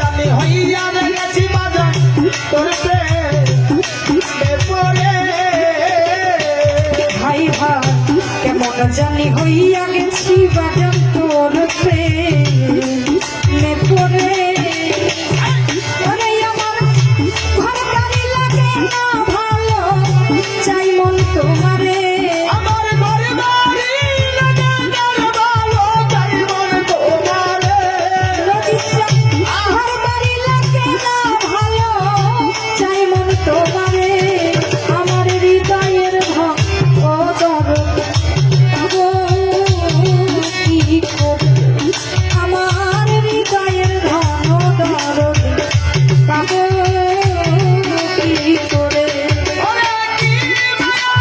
জানি হইয়া গেছি বাজান তোর প্রেমে পড়ে। ভাই ভাই কেমন জানি হইয়া গেছি বাজান তোর প্রেমে পড়ে। ওরে আমার ঘর বাড়ি লাগে না ভালো, চাই মন তোমারে। আমার ঘরে বাড়ি লাগে না ভালো, চাই মন তোমারে। ঘর বাড়ি লাগে না ভালো, চাই মন তোমারে। আমার হৃদয়ের ভদর গো কি করে, আমার হৃদয়ের ধন দর পাবো কি করে। ওরে কি মায়া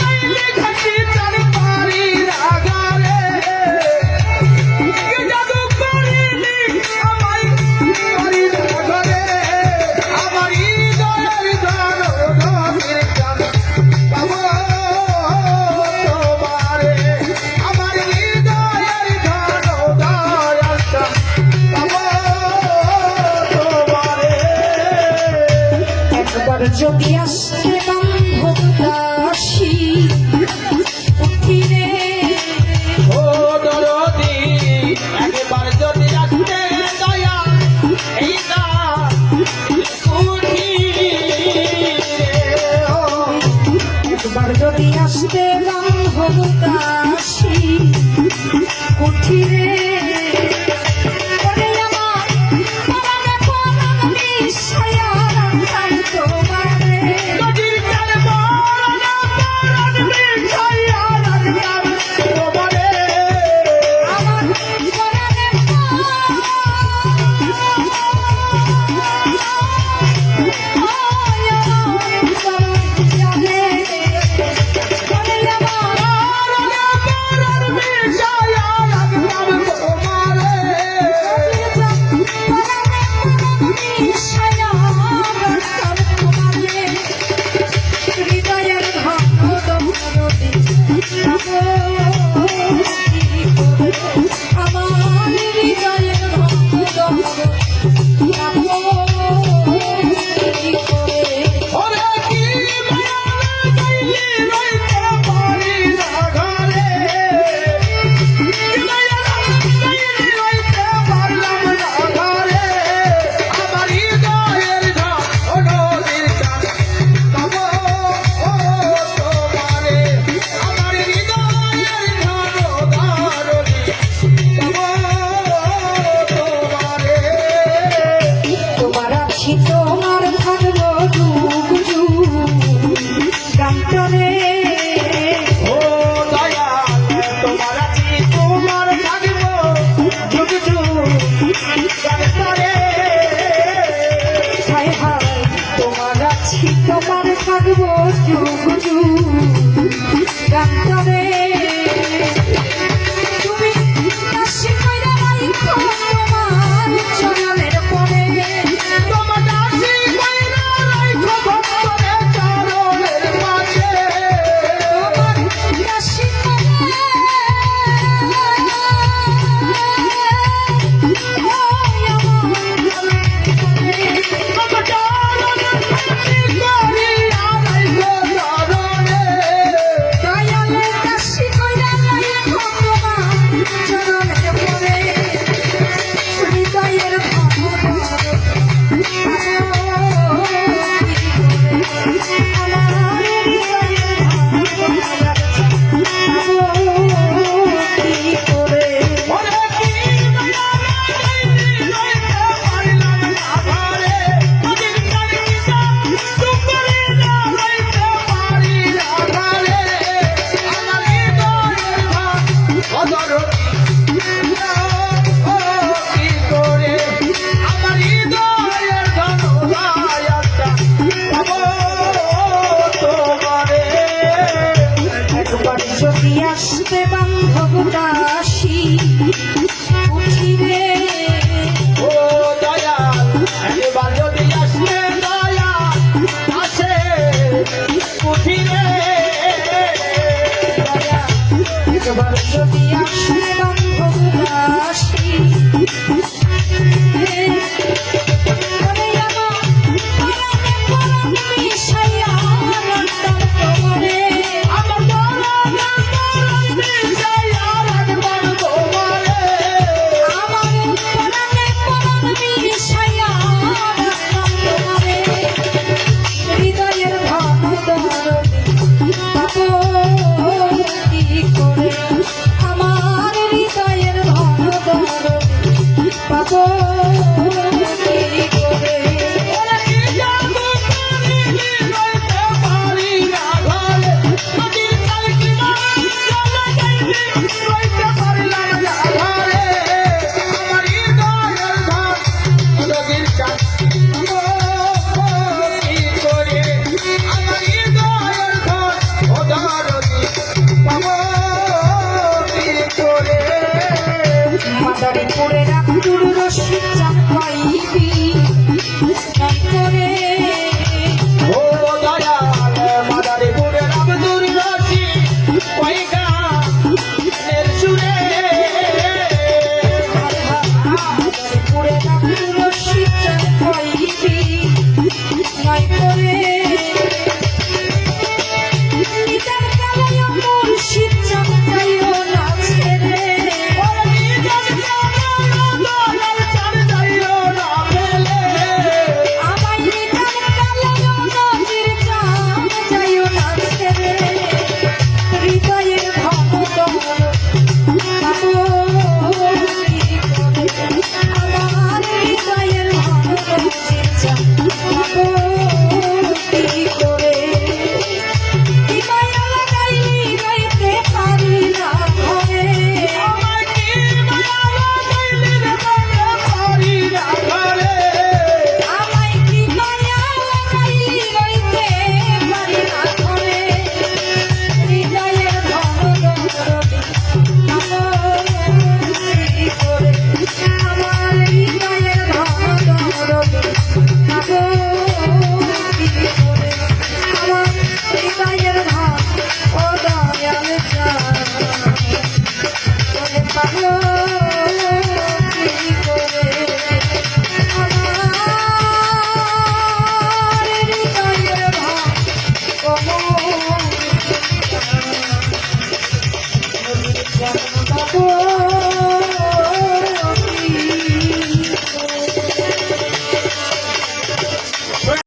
গাইলি ঘাটি তার পারি রাগারে, কি জাদু করিলি আমায় পারি রাগারে। আমার হৃদয়ের ধন ধনের গান পাবো তোমারে। আমার হৃদয়ের ধন ধনের গান পাবো তোমারে। একবার যদি আসতে বান্ধব দাসী উঠিরে, ও দরদি একবার যদি আসতে দয়া এই না উঠি রে। ও একবার যদি আসতে বান্ধব দাসী উঠিরে। ওরে আমার পরাণে পরাণ মিশাইয়া রাখতাম তোমারে। নদীর চান কি করে আমার হৃদয়ের ঘর ও দরদি পাবো কি করে মাদারীপুরের আব্দুর রশিদ চাঁদ পাইবি নাই করে ও দয়াল মাদারীপুরের আব্দুর রশিদ পয়গা নের সুরে মাদারীপুরের আব্দুর রশিদ চাঁদ পাইবি নাই করে নিতার কালায় মুর্শিদ চাঁদ যাইও না ছেড়ে ওরে নিজান দয়াল চার যাইও না ফেলে আমায় নিতার কালায় নদীর চাঁদ যাইও না ছেড়ে হৃদয়ের ঘন দর পাবো কি করে আমার হৃদয়ের ঘন নদীর চাঁদ পাবো কি করে কি মায়া লাগাইলি রইতে পারি না ঘরে আমার কি মায়া লাগাইলি রে মনে পারি না ঘরে আমায় কি মায়া লাগাইলি রইতে পারি না ঘরে হৃদয়ের ঘন দরদি পাবো কি করে আমার হৃদয়ের ঘন দরদি পাবো কি করে আমার হৃদয়ের ঘন ও দয়াল চাঁদ পাবো কি করে আমার হৃদয়ের ঘন পাবো